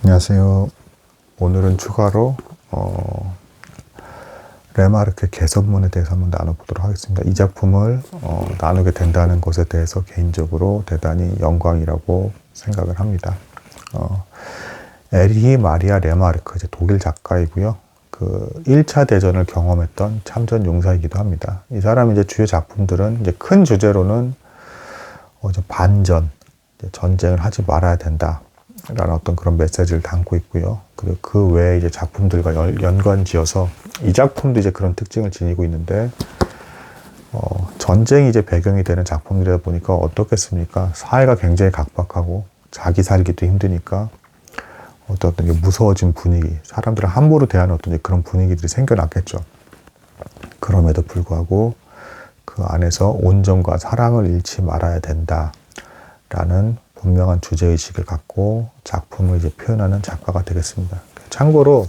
안녕하세요. 오늘은 추가로 레마르크의 개선문에 대해서 한번 나눠보도록 하겠습니다. 이 작품을 나누게 된다는 것에 대해서 개인적으로 대단히 영광이라고 생각을 합니다. 에리히 마리아 레마르크, 이제 독일 작가이고요. 그 1차 대전을 경험했던 참전 용사이기도 합니다. 이 사람의 이제 주요 작품들은 이제 큰 주제로는 반전, 전쟁을 하지 말아야 된다. 라는 어떤 그런 메시지를 담고 있고요. 그리고 그 외에 이제 작품들과 연관 지어서 이 작품도 이제 그런 특징을 지니고 있는데, 전쟁이 이제 배경이 되는 작품들이다 보니까 어떻겠습니까? 사회가 굉장히 각박하고 자기 살기도 힘드니까 어떤 무서워진 분위기, 사람들을 함부로 대하는 어떤 그런 분위기들이 생겨났겠죠. 그럼에도 불구하고 그 안에서 온정과 사랑을 잃지 말아야 된다라는 분명한 주제의식을 갖고 작품을 이제 표현하는 작가가 되겠습니다. 참고로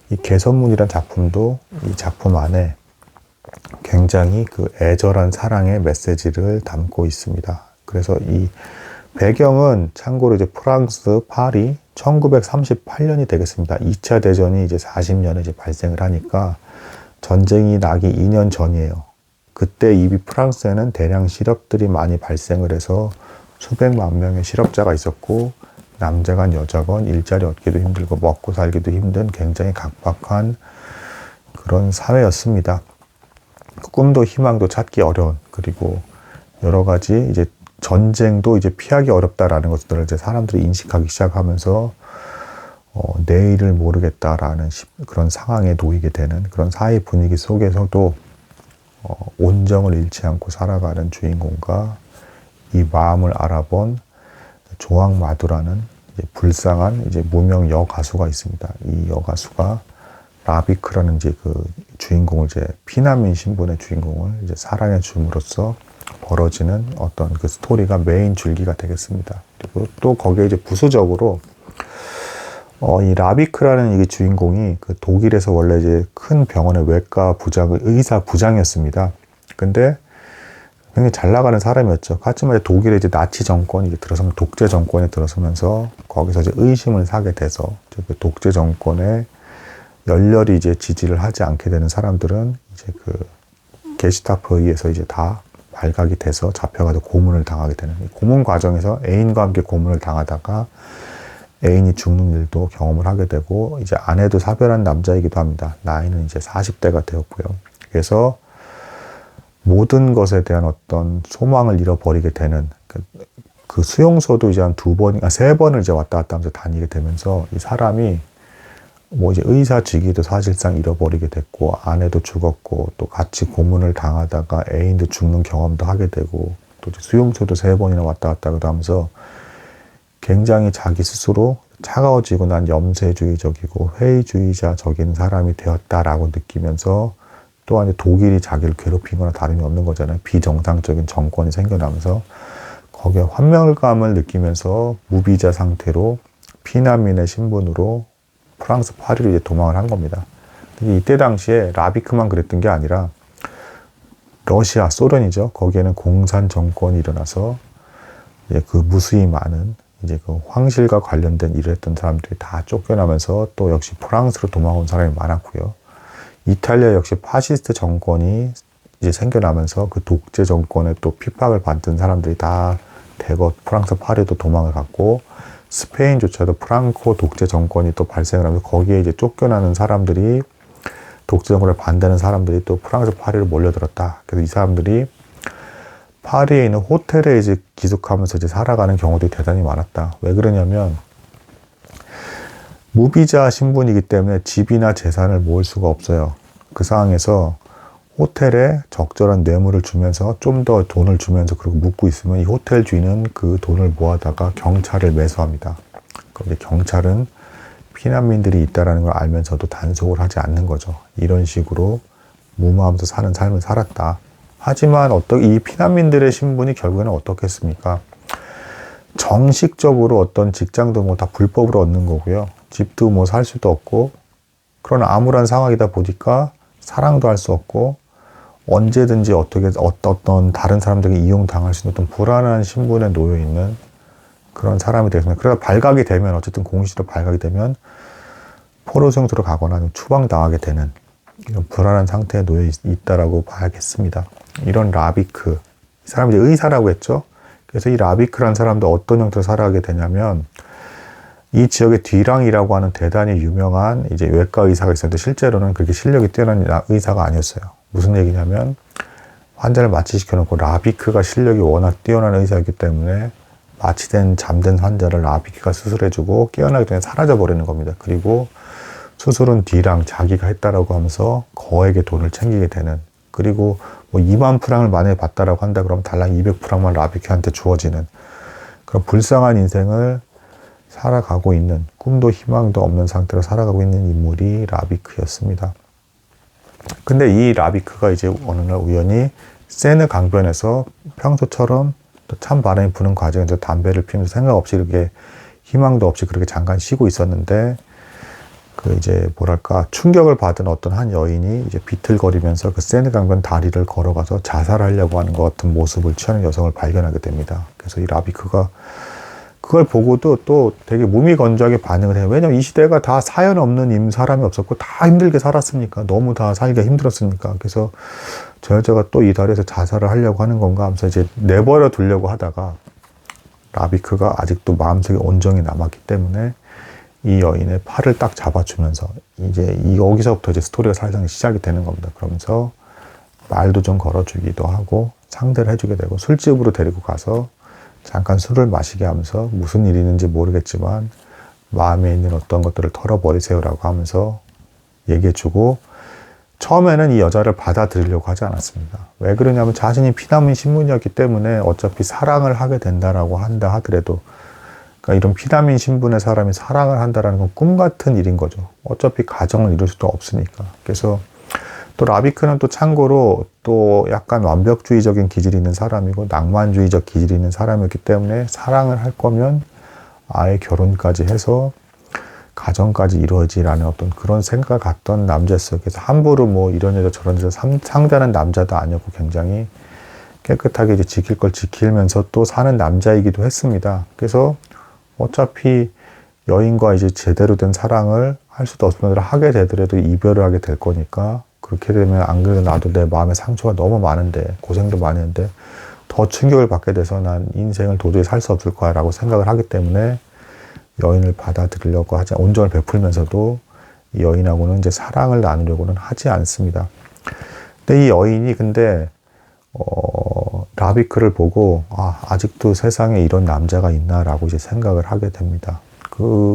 이 개선문이란 작품도 이 작품 안에 굉장히 그 애절한 사랑의 메시지를 담고 있습니다. 그래서 이 배경은 참고로 이제 프랑스 파리 1938년이 되겠습니다. 2차 대전이 이제 40년에 이제 발생을 하니까 전쟁이 나기 2년 전이에요. 그때 이미 프랑스에는 대량 실업들이 많이 발생을 해서 수백만 명의 실업자가 있었고, 남자건 여자건 일자리 얻기도 힘들고 먹고 살기도 힘든 굉장히 각박한 그런 사회였습니다. 꿈도 희망도 찾기 어려운, 그리고 여러 가지 이제 전쟁도 이제 피하기 어렵다라는 것들을 이제 사람들이 인식하기 시작하면서 내일을 모르겠다라는 그런 상황에 놓이게 되는 그런 사회 분위기 속에서도 온정을 잃지 않고 살아가는 주인공과 이 마음을 알아본 조항마두라는 이제 불쌍한 이제 무명 여가수가 있습니다. 이 여가수가 라비크라는 이제 그 주인공을 이제 피난민 신분의 주인공을 이제 사랑해 줌으로써 벌어지는 어떤 그 스토리가 메인 줄기가 되겠습니다. 그리고 또 거기에 이제 부수적으로 이 라비크라는 이게 주인공이 그 독일에서 원래 이제 큰 병원의 외과 부장, 의사 부장이었습니다. 근데 굉장히 잘 나가는 사람이었죠. 하지만 독일의 이제 나치 정권이 이제 들어서면 독재 정권에 들어서면서 거기서 이제 의심을 사게 돼서 그 독재 정권에 열렬히 이제 지지를 하지 않게 되는 사람들은 이제 그 게시타포에 의해서 이제 다 발각이 돼서 잡혀가지고 고문을 당하게 되는, 이 고문 과정에서 애인과 함께 고문을 당하다가 애인이 죽는 일도 경험을 하게 되고, 이제 아내도 사별한 남자이기도 합니다. 나이는 이제 40대가 되었고요. 그래서 모든 것에 대한 어떤 소망을 잃어버리게 되는 그 수용소도 이제 한 세 번을 이제 왔다 갔다 하면서 다니게 되면서 이 사람이 뭐 이제 의사 직위도 사실상 잃어버리게 됐고, 아내도 죽었고, 또 같이 고문을 당하다가 애인도 죽는 경험도 하게 되고, 또 수용소도 3번이나 왔다 갔다 하면서 굉장히 자기 스스로 차가워지고 난 염세주의적이고 회의주의자적인 사람이 되었다라고 느끼면서, 또한 독일이 자기를 괴롭힌 거나 다름이 없는 거잖아요. 비정상적인 정권이 생겨나면서 거기에 환멸감을 느끼면서 무비자 상태로 피난민의 신분으로 프랑스 파리로 이제 도망을 한 겁니다. 이때 당시에 라비크만 그랬던 게 아니라 러시아, 소련이죠. 거기에는 공산 정권이 일어나서 이제 그 무수히 많은 이제 그 황실과 관련된 일을 했던 사람들이 다 쫓겨나면서 또 역시 프랑스로 도망온 사람이 많았고요. 이탈리아 역시 파시스트 정권이 이제 생겨나면서 그 독재 정권에 또 핍박을 받던 사람들이 다 대거 프랑스 파리도 도망을 갔고, 스페인조차도 프랑코 독재 정권이 또 발생을 하면서 거기에 이제 쫓겨나는 사람들이, 독재 정권을 반대하는 사람들이 또 프랑스 파리로 몰려들었다. 그래서 이 사람들이 파리에 있는 호텔에 이제 기숙하면서 이제 살아가는 경우들이 대단히 많았다. 왜 그러냐면 무비자 신분이기 때문에 집이나 재산을 모을 수가 없어요. 그 상황에서 호텔에 적절한 뇌물을 주면서 좀 더 돈을 주면서 그리고 묵고 있으면 이 호텔 주인은 그 돈을 모아다가 경찰을 매수합니다. 그런데 경찰은 피난민들이 있다는 걸 알면서도 단속을 하지 않는 거죠. 이런 식으로 무모하면서 사는 삶을 살았다. 하지만 이 피난민들의 신분이 결국에는 어떻겠습니까? 정식적으로 어떤 직장도 뭐 다 불법으로 얻는 거고요. 집도 뭐 살 수도 없고, 그런 암울한 상황이다 보니까 사랑도 할 수 없고, 언제든지 어떤 다른 사람들에게 이용당할 수 있는 어떤 불안한 신분에 놓여 있는 그런 사람이 되겠습니다. 그러다 발각이 되면 어쨌든 공시로 발각이 되면 포로생수로 가거나 아니면 추방당하게 되는 이런 불안한 상태에 놓여 있다라고 봐야겠습니다. 이런 라비크, 이 사람이 이제 의사라고 했죠. 그래서 이 라비크라는 사람도 어떤 형태로 살아가게 되냐면 이 지역의 뒤랑이라고 하는 대단히 유명한 이제 외과 의사가 있었는데 실제로는 그렇게 실력이 뛰어난 의사가 아니었어요. 무슨 얘기냐면 환자를 마취시켜놓고 라비크가 실력이 워낙 뛰어난 의사였기 때문에 마취된 잠든 환자를 라비크가 수술해주고 깨어나기 전에 사라져버리는 겁니다. 그리고 수술은 뒤랑 자기가 했다라고 하면서 거액의 돈을 챙기게 되는, 그리고 뭐 2만 프랑을 만약에 받다라고 한다 그러면 달랑 200프랑만 라비크한테 주어지는 그런 불쌍한 인생을 살아가고 있는, 꿈도 희망도 없는 상태로 살아가고 있는 인물이 라비크였습니다. 근데 이 라비크가 이제 어느 날 우연히 세느 강변에서 평소처럼 또 찬 바람이 부는 과정에서 담배를 피우면서 생각 없이 이렇게 희망도 없이 그렇게 잠깐 쉬고 있었는데 그 이제 뭐랄까 충격을 받은 어떤 한 여인이 이제 비틀거리면서 그 세느 강변 다리를 걸어가서 자살하려고 하는 것 같은 모습을 취하는 여성을 발견하게 됩니다. 그래서 이 라비크가 그걸 보고도 또 되게 무미건조하게 반응을 해요. 왜냐면 이 시대가 다 사연 없는 사람이 없었고 다 힘들게 살았으니까, 너무 다 살기가 힘들었으니까. 그래서 저 여자가 또 이 다리에서 자살을 하려고 하는 건가 하면서 이제 내버려 두려고 하다가 라비크가 아직도 마음속에 온정이 남았기 때문에 이 여인의 팔을 딱 잡아주면서 이제 여기서부터 이제 스토리가 사실상 시작이 되는 겁니다. 그러면서 말도 좀 걸어주기도 하고 상대를 해주게 되고 술집으로 데리고 가서 잠깐 술을 마시게 하면서 무슨 일이 있는지 모르겠지만 마음에 있는 어떤 것들을 털어버리세요라고 하면서 얘기해주고, 처음에는 이 여자를 받아들이려고 하지 않았습니다. 왜 그러냐면 자신이 피난민 신분이었기 때문에 어차피 사랑을 하게 된다라고 한다 하더라도, 그러니까 이런 피난민 신분의 사람이 사랑을 한다라는 건 꿈 같은 일인 거죠. 어차피 가정을 이룰 수도 없으니까. 그래서 또 라비크는 또 참고로 또 약간 완벽주의적인 기질이 있는 사람이고 낭만주의적 기질이 있는 사람이었기 때문에 사랑을 할 거면 아예 결혼까지 해서 가정까지 이루어지라는 어떤 그런 생각을 갖던 남자였어요. 그래서 함부로 뭐 이런 여자 저런 여자 상대하는 남자도 아니었고 굉장히 깨끗하게 이제 지킬 걸 지키면서 또 사는 남자이기도 했습니다. 그래서 어차피 여인과 이제 제대로 된 사랑을 할 수도 없으면 하게 되더라도 이별을 하게 될 거니까, 그렇게 되면 안 그래도 나도 내 마음에 상처가 너무 많은데 고생도 많이 했는데 더 충격을 받게 돼서 난 인생을 도저히 살 수 없을 거야 라고 생각을 하기 때문에 여인을 받아들이려고 하지, 온정을 베풀면서도 이 여인하고는 이제 사랑을 나누려고는 하지 않습니다. 근데 이 여인이 근데 라비크를 보고 아직도 세상에 이런 남자가 있나라고 이제 생각을 하게 됩니다.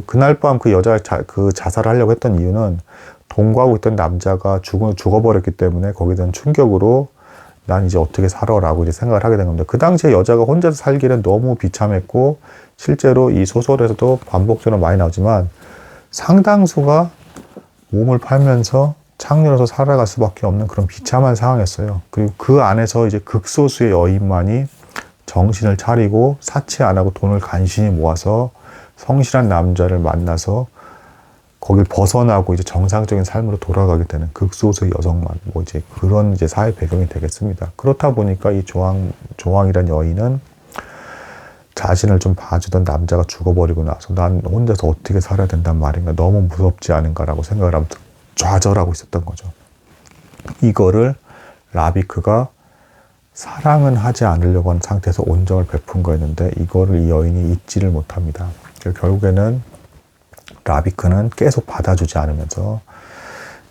그날 밤 그 여자가 자살을 하려고 했던 이유는 동거하고 있던 남자가 죽어버렸기 때문에 거기에 대한 충격으로 난 이제 어떻게 살아라고 이제 생각을 하게 된 겁니다. 그 당시에 여자가 혼자서 살기는 너무 비참했고, 실제로 이 소설에서도 반복적으로 많이 나오지만 상당수가 몸을 팔면서 창녀로서 살아갈 수밖에 없는 그런 비참한 상황이었어요. 그리고 그 안에서 이제 극소수의 여인만이 정신을 차리고 사치 안 하고 돈을 간신히 모아서 성실한 남자를 만나서 거길 벗어나고 이제 정상적인 삶으로 돌아가게 되는 극소수의 여성만, 뭐 이제 그런 이제 사회 배경이 되겠습니다. 그렇다 보니까 이 조항이란 여인은 자신을 좀 봐주던 남자가 죽어버리고 나서 난 혼자서 어떻게 살아야 된단 말인가, 너무 무섭지 않은가라고 생각을 하면서 좌절하고 있었던 거죠. 이거를 라비크가 사랑은 하지 않으려고 하는 상태에서 온정을 베푼 거였는데 이거를 이 여인이 잊지를 못합니다. 결국에는 라비크는 계속 받아주지 않으면서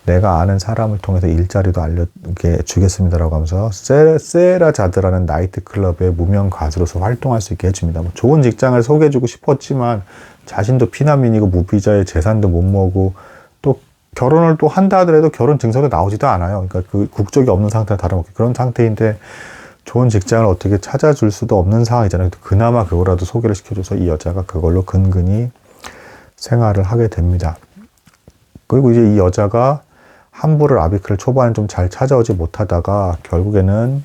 내가 아는 사람을 통해서 일자리도 알려주겠습니다라고 하면서 세라자드라는 나이트클럽의 무명 가수로서 활동할 수 있게 해줍니다. 뭐 좋은 직장을 소개해주고 싶었지만 자신도 피난민이고 무비자에 재산도 못 모으고 또 결혼을 또 한다 하더라도 결혼 증서가 나오지도 않아요. 그러니까 그 국적이 없는 상태와 다름없게 그런 상태인데 좋은 직장을 어떻게 찾아줄 수도 없는 상황이잖아요. 그나마 그거라도 소개를 시켜줘서 이 여자가 그걸로 근근히 생활을 하게 됩니다. 그리고 이제 이 여자가 함부로 라비크를 초반에 좀 잘 찾아오지 못하다가 결국에는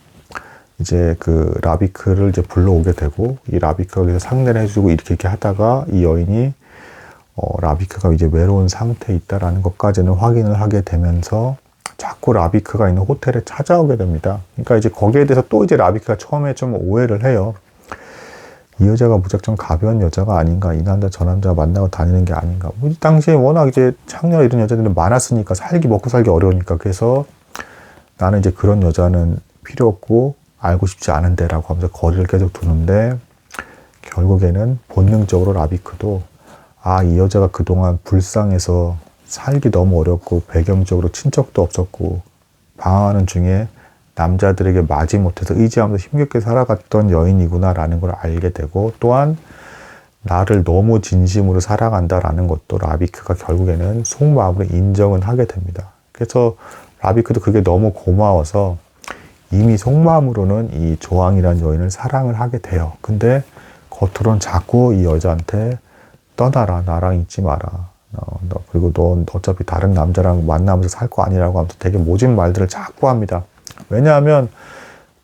이제 그 라비크를 이제 불러오게 되고 이 라비크가 여기서 상대를 해주고 이렇게 하다가 이 여인이 라비크가 이제 외로운 상태에 있다라는 것까지는 확인을 하게 되면서 자꾸 라비크가 있는 호텔에 찾아오게 됩니다. 그러니까 이제 거기에 대해서 또 이제 라비크가 처음에 좀 오해를 해요. 이 여자가 무작정 가벼운 여자가 아닌가, 이 남자 저 남자 만나고 다니는 게 아닌가. 뭐 당시에 워낙 이제 창녀 이런 여자들이 많았으니까, 먹고 살기 어려우니까. 그래서 나는 이제 그런 여자는 필요 없고 알고 싶지 않은데라고 하면서 거리를 계속 두는데, 결국에는 본능적으로 라비크도 이 여자가 그동안 불쌍해서 살기 너무 어렵고 배경적으로 친척도 없었고 방황하는 중에 남자들에게 마지못해서 의지하면서 힘겹게 살아갔던 여인이구나라는 걸 알게 되고, 또한 나를 너무 진심으로 사랑한다라는 것도 라비크가 결국에는 속마음으로 인정은 하게 됩니다. 그래서 라비크도 그게 너무 고마워서 이미 속마음으로는 이 조항이라는 여인을 사랑을 하게 돼요. 근데 겉으로는 자꾸 이 여자한테 떠나라, 나랑 있지 마라, 그리고 넌 어차피 다른 남자랑 만나면서 살 거 아니라고 하면서 되게 모진 말들을 자꾸 합니다. 왜냐하면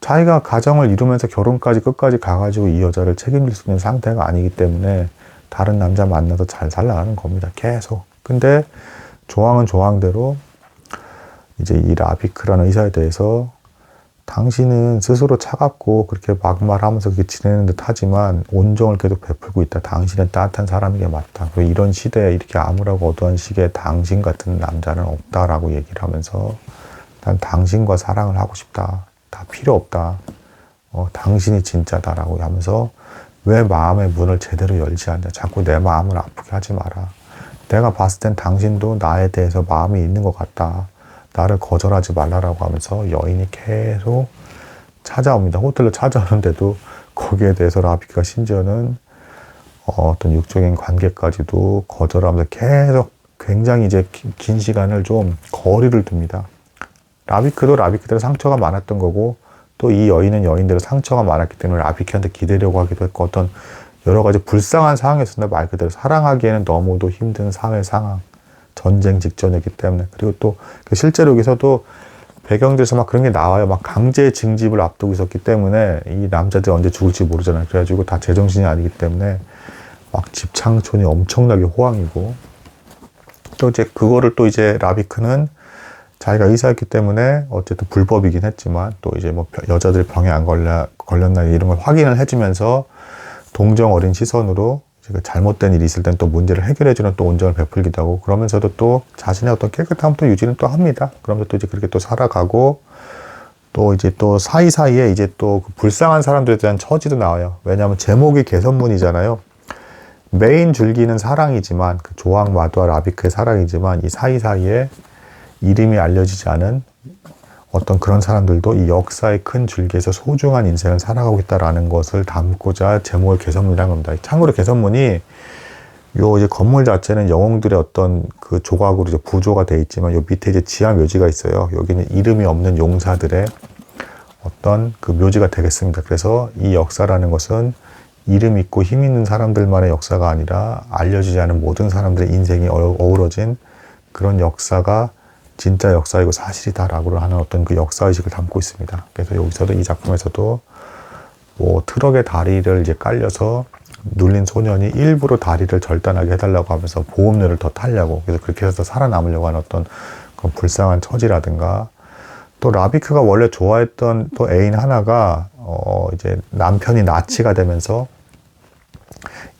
자기가 가정을 이루면서 결혼까지 끝까지 가가지고 이 여자를 책임질 수 있는 상태가 아니기 때문에 다른 남자 만나서 잘 살라는 겁니다. 계속. 근데 조항은 조항대로 이제 이 라비크라는 의사에 대해서 당신은 스스로 차갑고 그렇게 막말하면서 그렇게 지내는 듯 하지만 온정을 계속 베풀고 있다. 당신은 따뜻한 사람이게 맞다. 그리고 이런 시대에 이렇게 암울하고 어두운 시기에 당신 같은 남자는 없다라고 얘기를 하면서 난 당신과 사랑을 하고 싶다. 다 필요 없다. 당신이 진짜다라고 하면서 왜 마음의 문을 제대로 열지 않냐. 자꾸 내 마음을 아프게 하지 마라. 내가 봤을 땐 당신도 나에 대해서 마음이 있는 것 같다. 나를 거절하지 말라라고 하면서 여인이 계속 찾아옵니다. 호텔로 찾아오는데도 거기에 대해서 라비크가 심지어는 어떤 육적인 관계까지도 거절하면서 계속 굉장히 이제 긴 시간을 좀 거리를 둡니다. 라비크도 라비크대로 상처가 많았던 거고, 또 이 여인은 여인대로 상처가 많았기 때문에 라비크한테 기대려고 하기도 했고, 어떤 여러 가지 불쌍한 상황이었는데 말 그대로 사랑하기에는 너무도 힘든 사회 상황, 전쟁 직전이기 때문에. 그리고 또 실제로 여기서도 배경들에서 막 그런 게 나와요. 막 강제 징집을 앞두고 있었기 때문에 이 남자들이 언제 죽을지 모르잖아요. 그래가지고 다 제정신이 아니기 때문에 막 집창촌이 엄청나게 호황이고, 또 이제 그거를 또 이제 라비크는 자기가 의사였기 때문에 어쨌든 불법이긴 했지만 또 이제 뭐 여자들이 병에 안 걸렸나 이런 걸 확인을 해주면서 동정 어린 시선으로 잘못된 일이 있을 땐 또 문제를 해결해주는 또 온정을 베풀기도 하고, 그러면서도 또 자신의 어떤 깨끗함 또 유지는 또 합니다. 그러면서 또 이제 그렇게 또 살아가고, 또 이제 또 사이사이에 이제 또 그 불쌍한 사람들에 대한 처지도 나와요. 왜냐하면 제목이 개선문이잖아요. 메인 줄기는 사랑이지만, 그 조항 마두와 라비크의 사랑이지만, 이 사이사이에 이름이 알려지지 않은 어떤 그런 사람들도 이 역사의 큰 줄기에서 소중한 인생을 살아가고 있다라는 것을 담고자 제목을 개선문이라는 겁니다. 참고로 개선문이 요 이제 건물 자체는 영웅들의 어떤 그 조각으로 이제 부조가 되어 있지만, 요 밑에 이제 지하 묘지가 있어요. 여기는 이름이 없는 용사들의 어떤 그 묘지가 되겠습니다. 그래서 이 역사라는 것은 이름 있고 힘 있는 사람들만의 역사가 아니라 알려지지 않은 모든 사람들의 인생이 어우러진 그런 역사가 진짜 역사이고 사실이다라고 하는 어떤 그 역사의식을 담고 있습니다. 그래서 여기서도 이 작품에서도 뭐 트럭에 다리를 이제 깔려서 눌린 소년이 일부러 다리를 절단하게 해달라고 하면서 보험료를 더 타려고, 그래서 그렇게 해서 살아남으려고 하는 어떤 그런 불쌍한 처지라든가, 또 라비크가 원래 좋아했던 또 애인 하나가 이제 남편이 나치가 되면서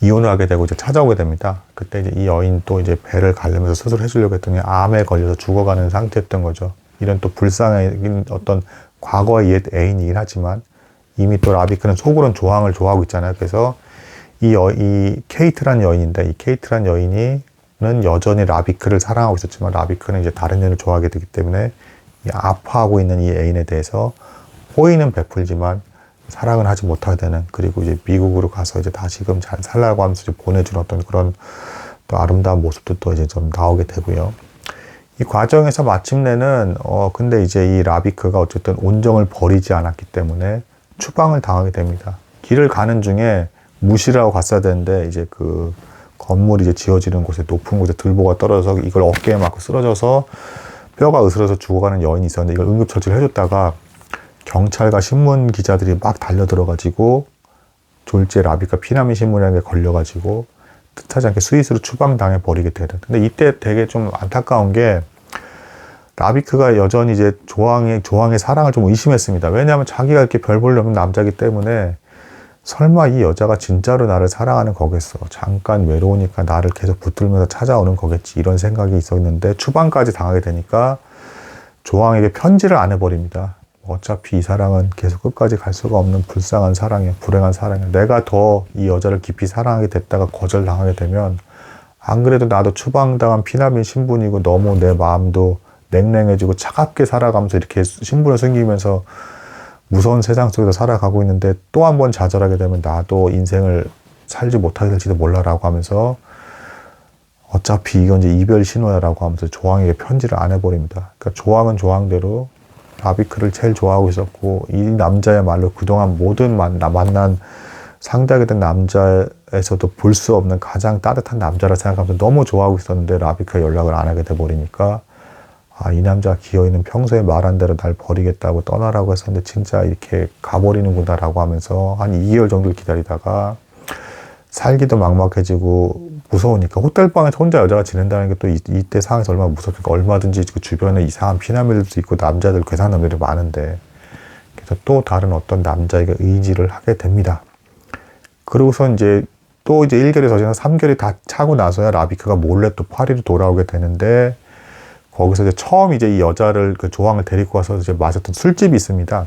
이혼을 하게 되고 이제 찾아오게 됩니다. 그때 이제 이 여인 또 이제 배를 가르면서 수술해 주려고 했더니 암에 걸려서 죽어가는 상태였던 거죠. 이런 또 불쌍한 어떤 과거의 옛 애인이긴 하지만 이미 또 라비크는 속으로는 조항을 좋아하고 있잖아요. 그래서 이 케이트란 여인인데, 이 케이트란 여인은 여전히 라비크를 사랑하고 있었지만 라비크는 이제 다른 여인을 좋아하게 되기 때문에 이 아파하고 있는 이 애인에 대해서 호의는 베풀지만 사랑은 하지 못하게 되는, 그리고 이제 미국으로 가서 이제 다시금 잘 살라고 하면서 이제 보내준 어떤 그런 또 아름다운 모습도 또 이제 좀 나오게 되고요. 이 과정에서 마침내는 근데 이제 이 라비크가 어쨌든 온정을 버리지 않았기 때문에 추방을 당하게 됩니다. 길을 가는 중에 무시를 하고 갔어야 되는데, 이제 그 건물이 이제 지어지는 곳에 높은 곳에 들보가 떨어져서 이걸 어깨에 맞고 쓰러져서 뼈가 으스러져 죽어가는 여인이 있었는데, 이걸 응급처치를 해줬다가 경찰과 신문 기자들이 막 달려들어가지고 졸지에 라비크가 피난민 신문에 걸려가지고 뜻하지 않게 스위스로 추방당해 버리게 되는. 근데 이때 되게 좀 안타까운 게, 라비크가 여전히 이제 조항의 사랑을 좀 의심했습니다. 왜냐하면 자기가 이렇게 별 볼일 없는 남자이기 때문에 설마 이 여자가 진짜로 나를 사랑하는 거겠어. 잠깐 외로우니까 나를 계속 붙들면서 찾아오는 거겠지. 이런 생각이 있었는데 추방까지 당하게 되니까 조항에게 편지를 안 해버립니다. 어차피 이 사랑은 계속 끝까지 갈 수가 없는 불쌍한 사랑이야. 불행한 사랑이야. 내가 더 이 여자를 깊이 사랑하게 됐다가 거절당하게 되면 안 그래도 나도 추방당한 피난민 신분이고 너무 내 마음도 냉랭해지고 차갑게 살아가면서 이렇게 신분을 숨기면서 무서운 세상 속에서 살아가고 있는데 또 한 번 좌절하게 되면 나도 인생을 살지 못하게 될지도 몰라라고 하면서 어차피 이건 이제 이별 신호야라고 하면서 조항에게 편지를 안 해버립니다. 그러니까 조항은 조항대로 라비크를 제일 좋아하고 있었고 이 남자야말로 그동안 모든 만난 상대하게 된 남자에서도 볼 수 없는 가장 따뜻한 남자라 생각하면서 너무 좋아하고 있었는데 라비크가 연락을 안 하게 돼버리니까 아, 이 남자 기어이는 평소에 말한 대로 날 버리겠다고 떠나라고 했었는데 진짜 이렇게 가버리는구나 라고 하면서 한 2개월 정도를 기다리다가 살기도 막막해지고 무서우니까 호텔방에서 혼자 여자가 지낸다는 게 또 이때 상황에서 얼마나 무섭니까. 얼마든지 그 주변에 이상한 피난민들도 있고 남자들 괴상남들이 많은데 그래서 또 다른 어떤 남자에게 의지를 하게 됩니다. 그러고서 이제 또 이제 1개월이 더 지나서 3개월이 다 차고 나서야 라비크가 몰래 또 파리로 돌아오게 되는데 거기서 이제 처음 이제 이 여자를 그 조항을 데리고 와서 이제 마셨던 술집이 있습니다.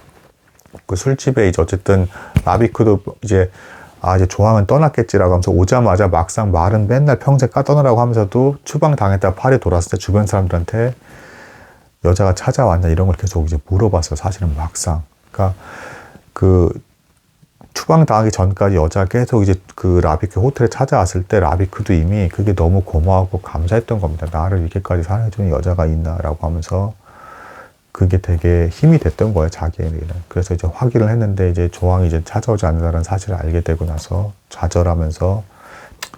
그 술집에 이제 어쨌든 라비크도 이제 이제 조항은 떠났겠지라고 하면서 오자마자 막상 말은 맨날 평생 떠나라고 하면서도 추방 당했다가 파리 돌아왔을 때 주변 사람들한테 여자가 찾아왔냐 이런 걸 계속 이제 물어봤어요. 사실은 막상. 그러니까 그 추방 당하기 전까지 여자가 계속 이제 그 라비크 호텔에 찾아왔을 때 라비크도 이미 그게 너무 고마웠고 감사했던 겁니다. 나를 이렇게까지 사랑해주는 여자가 있나라고 하면서 그게 되게 힘이 됐던 거예요, 자기에게는. 그래서 이제 확인을 했는데 이제 조항이 이제 찾아오지 않는다는 사실을 알게 되고 나서 좌절하면서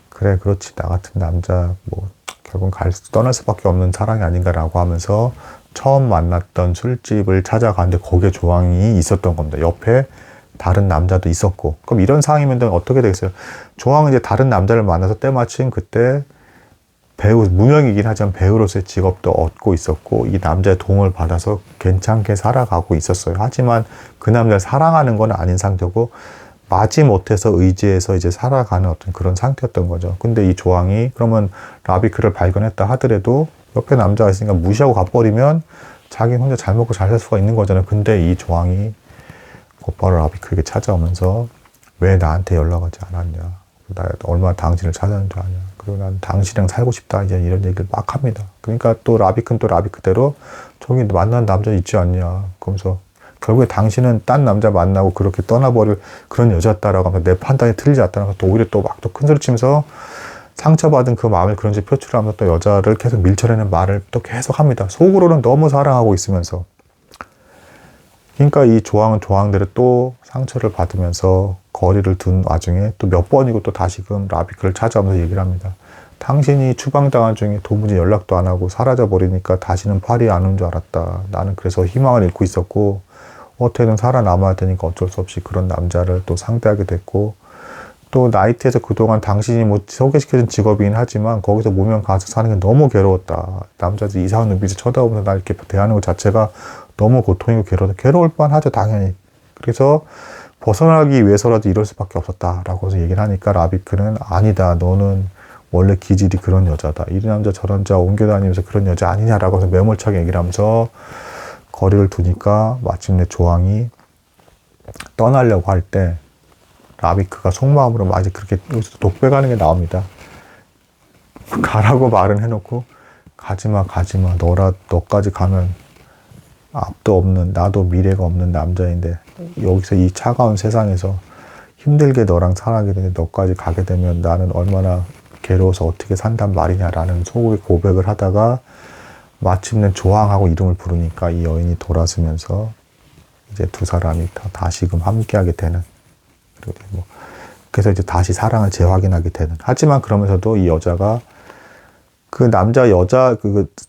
그래, 그렇지. 나 같은 남자 뭐 결국은 떠날 수밖에 없는 사랑이 아닌가라고 하면서 처음 만났던 술집을 찾아가는데 거기에 조항이 있었던 겁니다. 옆에 다른 남자도 있었고. 그럼 이런 상황이면 어떻게 되겠어요? 조항은 이제 다른 남자를 만나서 때마침 그때 배우, 무명이긴 하지만 배우로서의 직업도 얻고 있었고 이 남자의 도움을 받아서 괜찮게 살아가고 있었어요. 하지만 그 남자를 사랑하는 건 아닌 상태고 마지못해서 의지해서 이제 살아가는 어떤 그런 상태였던 거죠. 근데 이 조항이 그러면 라비크를 발견했다 하더라도 옆에 남자가 있으니까 무시하고 가버리면 자기는 혼자 잘 먹고 잘 살 수가 있는 거잖아요. 근데 이 조항이 곧바로 라비크에게 찾아오면서 왜 나한테 연락하지 않았냐. 나 얼마나 당신을 찾아낸 줄 아냐. 그리고 난 당신이랑 살고 싶다. 이제 이런 얘기를 막 합니다. 그러니까 또 라비크는 또 라비크대로 저기 만난 남자 있지 않냐. 그러면서 결국에 당신은 딴 남자 만나고 그렇게 떠나버릴 그런 여자였다라고 하면서 내 판단이 틀리지 않다라고 또 오히려 또 막 또 큰소리 치면서 상처받은 그 마음을 그런 식으로 표출하면서 또 여자를 계속 밀쳐내는 말을 또 계속 합니다. 속으로는 너무 사랑하고 있으면서. 그러니까 이 조항은 조항대로 또 상처를 받으면서 거리를 둔 와중에 또 몇 번이고 또 다시금 라비크를 찾아오면서 얘기를 합니다. 당신이 추방당한 중에 도무지 연락도 안 하고 사라져버리니까 다시는 파리에 안 온 줄 알았다. 나는 그래서 희망을 잃고 있었고 어떻게든 살아남아야 되니까 어쩔 수 없이 그런 남자를 또 상대하게 됐고 또 나이트에서 그동안 당신이 뭐 소개시켜준 직업이긴 하지만 거기서 무명 가수 사는 게 너무 괴로웠다. 남자들이 이상한 눈빛을 쳐다보면서 날 이렇게 대하는 것 자체가 너무 고통이고 괴로울 뻔하죠, 당연히. 그래서 벗어나기 위해서라도 이럴 수밖에 없었다라고 해서 얘기를 하니까 라비크는 아니다. 너는 원래 기질이 그런 여자다. 이 남자 저 남자 옮겨다니면서 그런 여자 아니냐라고 해서 매몰차게 얘기를 하면서 거리를 두니까 마침내 조항이 떠나려고 할 때 라비크가 속마음으로 막 이제 그렇게 독백하는 게 나옵니다. 가라고 말은 해놓고 가지마 너까지 가면 앞도 없는 나도 미래가 없는 남자인데 여기서 이 차가운 세상에서 힘들게 너랑 살아가게 되는데 너까지 가게 되면 나는 얼마나 괴로워서 어떻게 산단 말이냐라는 속의 고백을 하다가 마침내 조항하고 이름을 부르니까 이 여인이 돌아서면서 이제 두 사람이 다시금 함께하게 되는 그래서 이제 다시 사랑을 재확인하게 되는. 하지만 그러면서도 이 여자가 그 여자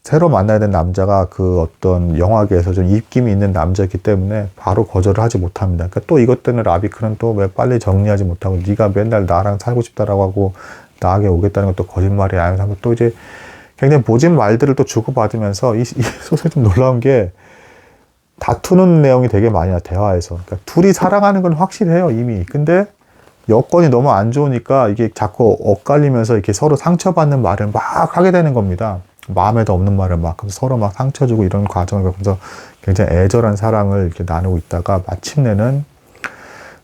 새로 만나야 된 남자가 그 어떤 영화계에서 좀 입김이 있는 남자였기 때문에 바로 거절을 하지 못합니다. 그러니까 또 이것 때문에 라비크는 또 왜 빨리 정리하지 못하고 네가 맨날 나랑 살고 싶다라고 하고 나에게 오겠다는 것도 거짓말이야 하면서 또 이제 굉장히 모진 말들을 또 주고받으면서 이 소설이 좀 놀라운 게 다투는 내용이 되게 많이 나요, 대화에서. 그러니까 둘이 사랑하는 건 확실해요, 이미. 근데 여건이 너무 안 좋으니까 이게 자꾸 엇갈리면서 이렇게 서로 상처받는 말을 막 하게 되는 겁니다. 마음에도 없는 말을 막 서로 막 상처 주고 이런 과정을 겪으면서 굉장히 애절한 사랑을 이렇게 나누고 있다가 마침내는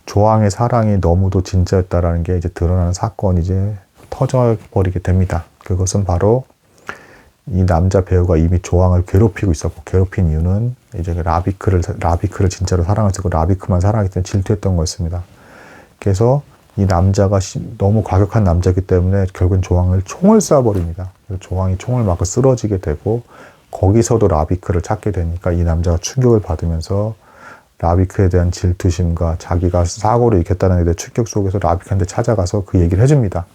조항의 사랑이 너무도 진짜였다라는 게 이제 드러나는 사건이 이제 터져버리게 됩니다. 그것은 바로 이 남자 배우가 이미 조항을 괴롭히고 있었고, 괴롭힌 이유는 이제 라비크를 진짜로 사랑했었고, 라비크만 사랑하기 때문에 질투했던 거였습니다. 그래서 이 남자가 너무 과격한 남자이기 때문에 결국엔 조항을 총을 쏴버립니다. 그래서 조항이 총을 맞고 쓰러지게 되고, 거기서도 라비크를 찾게 되니까 이 남자가 충격을 받으면서 라비크에 대한 질투심과 자기가 사고를 일으켰다는 데 대한 충격 속에서 라비크한테 찾아가서 그 얘기를 해줍니다.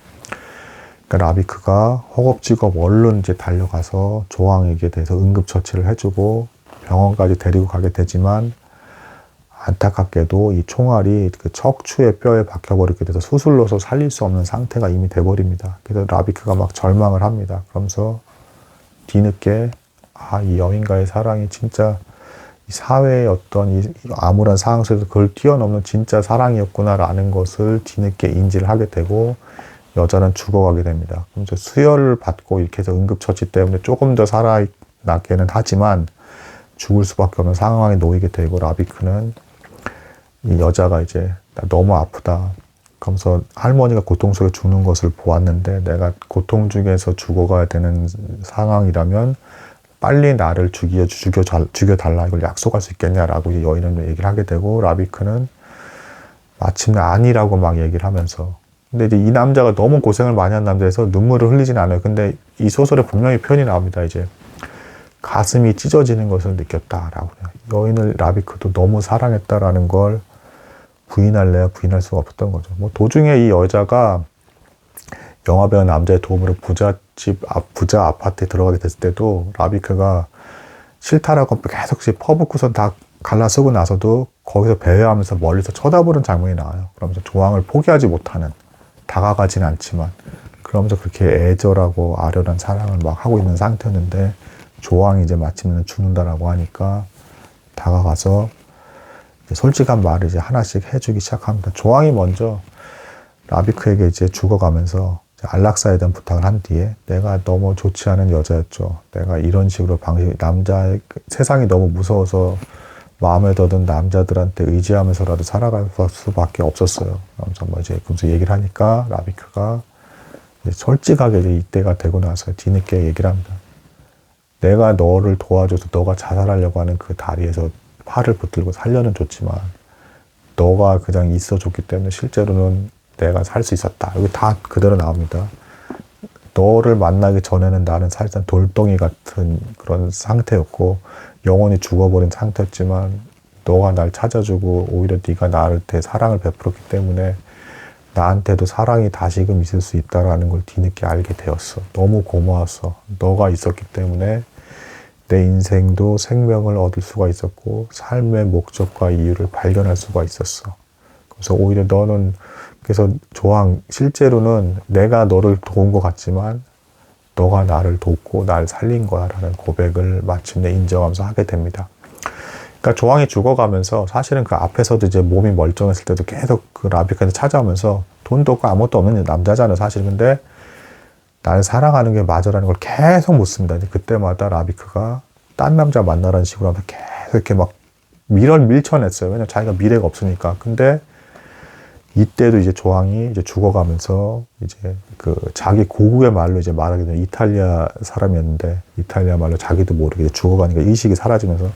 그러니까 라비크가 허겁지겁 얼른 이제 달려가서 조항에게 대해서 응급처치를 해주고 병원까지 데리고 가게 되지만, 안타깝게도 이 총알이 그 척추의 뼈에 박혀버리게 돼서 수술로서 살릴 수 없는 상태가 이미 돼버립니다. 그래서 라비크가 막 절망을 합니다. 그러면서 뒤늦게 이 여인과의 사랑이 진짜 이 사회의 어떤 이 암울한 상황 속에서 그걸 뛰어넘는 진짜 사랑이었구나라는 것을 뒤늦게 인지를 하게 되고, 여자는 죽어가게 됩니다. 그래서 수혈을 받고 이렇게 해서 응급처치 때문에 조금 더 살아나게는 하지만 죽을 수밖에 없는 상황에 놓이게 되고, 라비크는 이 여자가 이제 너무 아프다. 그러면서 할머니가 고통 속에 죽는 것을 보았는데 내가 고통 중에서 죽어가야 되는 상황이라면 빨리 나를 죽여달라 이걸 약속할 수 있겠냐라고 여인은 얘기를 하게 되고, 라비크는 마침내 아니라고 막 얘기를 하면서, 근데 이제 이 남자가 너무 고생을 많이 한 남자에서 눈물을 흘리진 않아요. 근데 이 소설에 분명히 표현이 나옵니다. 이제 가슴이 찢어지는 것을 느꼈다라고. 여인을 라비크도 너무 사랑했다라는 걸 부인할래야 부인할 수가 없었던 거죠. 뭐 도중에 이 여자가 영화배우 남자의 도움으로 부자 아파트에 들어가게 됐을 때도 라비크가 싫다라고 계속 퍼붓고선 다 갈라서고 나서도 거기서 배회하면서 멀리서 쳐다보는 장면이 나와요. 그러면서 조항을 포기하지 못하는, 다가가진 않지만 그러면서 그렇게 애절하고 아련한 사랑을 막 하고 있는 상태였는데, 조항이 이제 마침내 죽는다라고 하니까 다가가서 솔직한 말을 이제 하나씩 해주기 시작합니다. 조항이 먼저 라비크에게 이제 죽어가면서 안락사에 대한 부탁을 한 뒤에, 내가 너무 좋지 않은 여자였죠. 내가 이런 식으로 세상이 너무 무서워서 마음에 더든 남자들한테 의지하면서라도 살아갈 수밖에 없었어요. 그러면서 얘기를 하니까 라비크가 솔직하게 이제 이때가 되고 나서 뒤늦게 얘기를 합니다. 내가 너를 도와줘서 너가 자살하려고 하는 그 다리에서 팔을 붙들고 살려는 줬지만 너가 그냥 있어줬기 때문에 실제로는 내가 살 수 있었다. 여기 다 그대로 나옵니다. 너를 만나기 전에는 나는 사실상 돌덩이 같은 그런 상태였고 영원히 죽어버린 상태였지만, 너가 날 찾아주고 오히려 네가 나한테 사랑을 베풀었기 때문에 나한테도 사랑이 다시금 있을 수 있다라는 걸 뒤늦게 알게 되었어. 너무 고마웠어. 너가 있었기 때문에 내 인생도 생명을 얻을 수가 있었고 삶의 목적과 이유를 발견할 수가 있었어. 그래서 오히려 너는, 그래서 조항, 실제로는 내가 너를 도운 것 같지만 너가 나를 돕고 날 살린 거야라는 고백을 마침내 인정하면서 하게 됩니다. 그러니까 조항이 죽어가면서 사실은 그 앞에서도 이제 몸이 멀쩡했을 때도 계속 그 라비크한테 찾아오면서, 돈도 없고 아무것도 없는 남자잖아요 사실. 근데 날 사랑하는 게 맞아라는 걸 계속 묻습니다. 그때마다 라비크가 딴 남자 만나라는 식으로 하면서 계속 이렇게 막 밀쳐냈어요. 왜냐면 자기가 미래가 없으니까. 근데 이때도 이제 조항이 이제 죽어가면서 이제 그 자기 고국의 말로 이제 말하게 되는 이탈리아 사람이었는데, 이탈리아 말로 자기도 모르게 죽어가니까 의식이 사라지면서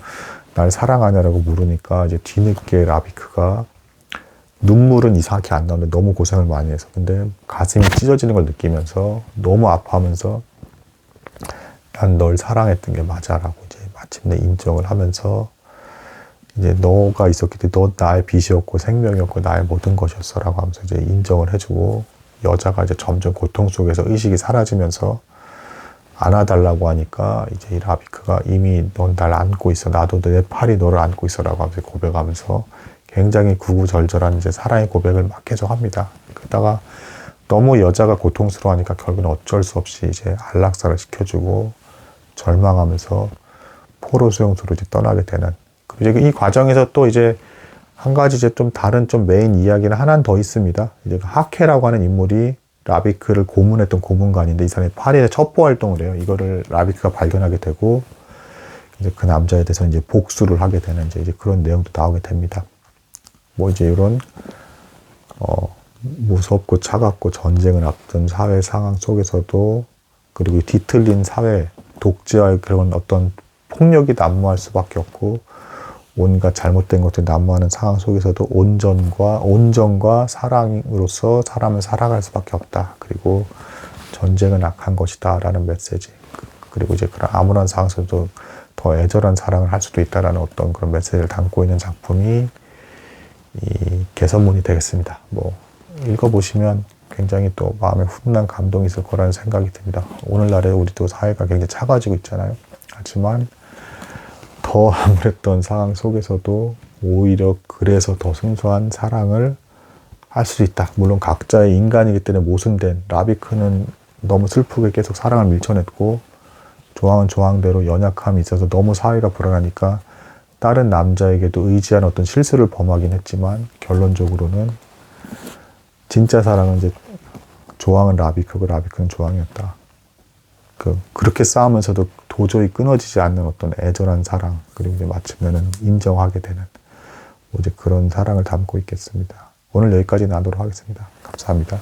날 사랑하냐라고 물으니까 이제 뒤늦게 라비크가, 눈물은 이상하게 안 나오는데 너무 고생을 많이 해서, 근데 가슴이 찢어지는 걸 느끼면서 너무 아파하면서 난 널 사랑했던 게 맞아라고 이제 마침내 인정을 하면서, 이제 너가 있었기 때문에 너 나의 빛이었고 생명이었고 나의 모든 것이었어라고 하면서 이제 인정을 해주고, 여자가 이제 점점 고통 속에서 의식이 사라지면서 안아달라고 하니까 이제 이 라비크가 이미 넌 날 안고 있어, 나도 내 팔이 너를 안고 있어라고 하면서 고백하면서 굉장히 구구절절한 이제 사랑의 고백을 막 계속합니다. 그러다가 너무 여자가 고통스러워하니까 결국은 어쩔 수 없이 이제 안락사를 시켜주고 절망하면서 포로 수용소로 이제 떠나게 되는. 이제 이 과정에서 또 이제 한 가지 이제 좀 다른 좀 메인 이야기는 하나 더 있습니다. 이제 하케라고 하는 인물이 라비크를 고문했던 고문관인데 이 사람이 파리에서 첩보 활동을 해요. 이거를 라비크가 발견하게 되고 이제 그 남자에 대해서 이제 복수를 하게 되는 이제 그런 내용도 나오게 됩니다. 뭐 이제 이런 무섭고 차갑고 전쟁을 앞둔 사회 상황 속에서도 그리고 뒤틀린 사회 독재와의 그런 어떤 폭력이 난무할 수밖에 없고 온갖 잘못된 것들이 난무하는 상황 속에서도 온정과 사랑으로서 사람을 살아갈 수밖에 없다. 그리고 전쟁은 악한 것이다 라는 메시지. 그리고 이제 그런 아무런 상황에서도 더 애절한 사랑을 할 수도 있다라는 어떤 그런 메시지를 담고 있는 작품이 이 개선문이 되겠습니다. 뭐 읽어보시면 굉장히 또 마음에 훈훈한 감동이 있을 거라는 생각이 듭니다. 오늘날에 우리 또 사회가 굉장히 차가워지고 있잖아요. 하지만 더 암울했던 상황 속에서도 오히려 그래서 더 순수한 사랑을 할 수 있다. 물론 각자의 인간이기 때문에 모순된 라비크는 너무 슬프게 계속 사랑을 밀쳐냈고 조항은 조항대로 연약함이 있어서 너무 사회가 불안하니까 다른 남자에게도 의지한 어떤 실수를 범하긴 했지만 결론적으로는 진짜 사랑은 이제 조항은 라비크고 라비크는 조항이었다. 그렇게 싸우면서도 도저히 끊어지지 않는 어떤 애절한 사랑 그리고 이제 마침내는 인정하게 되는 뭐 이제 그런 사랑을 담고 있겠습니다. 오늘 여기까지 나도록 하겠습니다. 감사합니다.